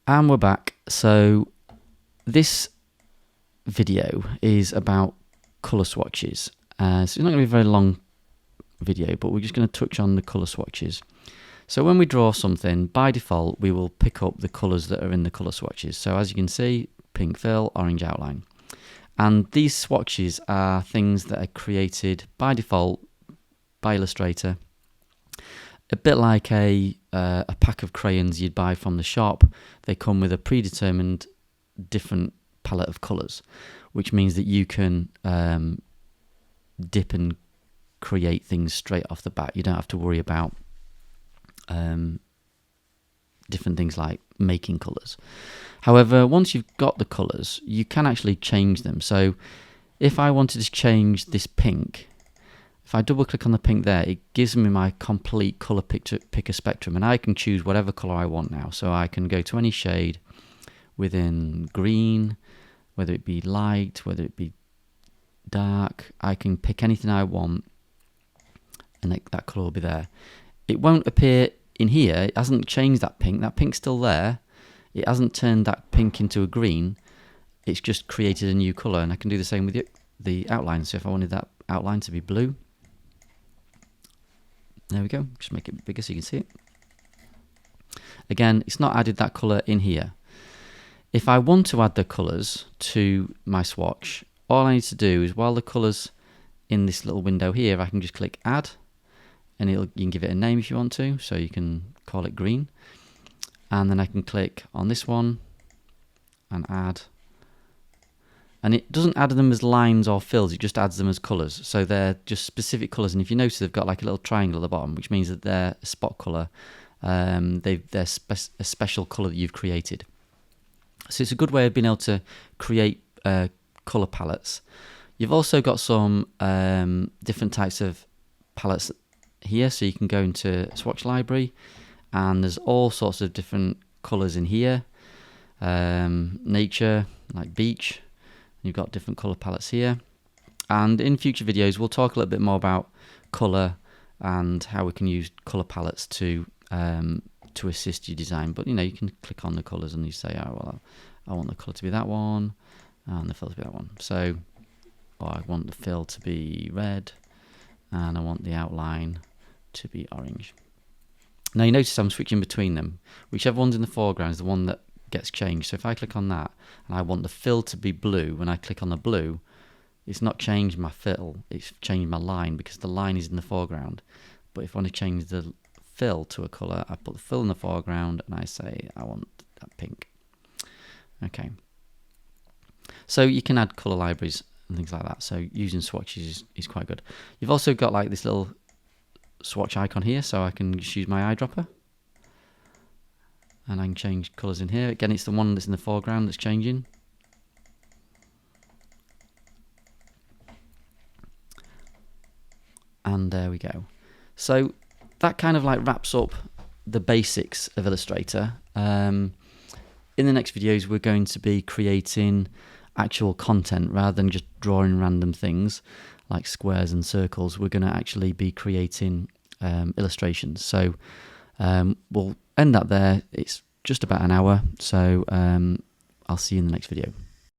And we're back. So this video is about colour swatches. So it's not going to be a very long video, but we're just going to touch on the colour swatches. So when we draw something, by default, we will pick up the colours that are in the colour swatches. So as you can see, pink fill, orange outline. And these swatches are things that are created by default by Illustrator. A bit like a pack of crayons you'd buy from the shop. They come with a predetermined different palette of colours, which means that you can dip and create things straight off the bat. You don't have to worry about different things like making colours. However, once you've got the colours, you can actually change them. So if I wanted to change this pink, if I double click on the pink there, it gives me my complete colour picker spectrum, and I can choose whatever colour I want now. So I can go to any shade within green, whether it be light, whether it be dark. I can pick anything I want, and that colour will be there. It won't appear in here. It hasn't changed that pink. That pink's still there. It hasn't turned that pink into a green. It's just created a new colour, and I can do the same with the outline. So if I wanted that outline to be blue, there we go. Just make it bigger so you can see it. Again, it's not added that colour in here. If I want to add the colours to my swatch, all I need to do is, while the colour's in this little window here, I can just click add, and you can give it a name if you want to. So you can call it green, and then I can click on this one and add. And it doesn't add them as lines or fills, it just adds them as colours. So they're just specific colours, and if you notice, they've got like a little triangle at the bottom, which means that they're a spot colour. They're a special colour that you've created. So it's a good way of being able to create colour palettes. You've also got some different types of palettes here, so you can go into Swatch Library, and there's all sorts of different colours in here. Nature, like beach. You've got different colour palettes here, and in future videos we'll talk a little bit more about colour and how we can use colour palettes to assist your design. But you can click on the colours and you say, oh well, I want the colour to be that one and the fill to be that one. So, or I want the fill to be red and I want the outline to be orange. Now you notice I'm switching between them. Whichever one's in the foreground is the one that gets changed. So if I click on that and I want the fill to be blue, when I click on the blue, it's not changed my fill, it's changed my line because the line is in the foreground. But if I want to change the fill to a colour, I put the fill in the foreground and I say I want that pink. Okay. So you can add colour libraries and things like that. So using swatches is quite good. You've also got like this little swatch icon here, so I can just use my eyedropper. And I can change colours in here. Again, it's the one that's in the foreground that's changing. And there we go. So that kind of like wraps up the basics of Illustrator. In the next videos, we're going to be creating actual content rather than just drawing random things like squares and circles. We're going to actually be creating illustrations. So we'll end that there. It's just about an hour, so I'll see you in the next video.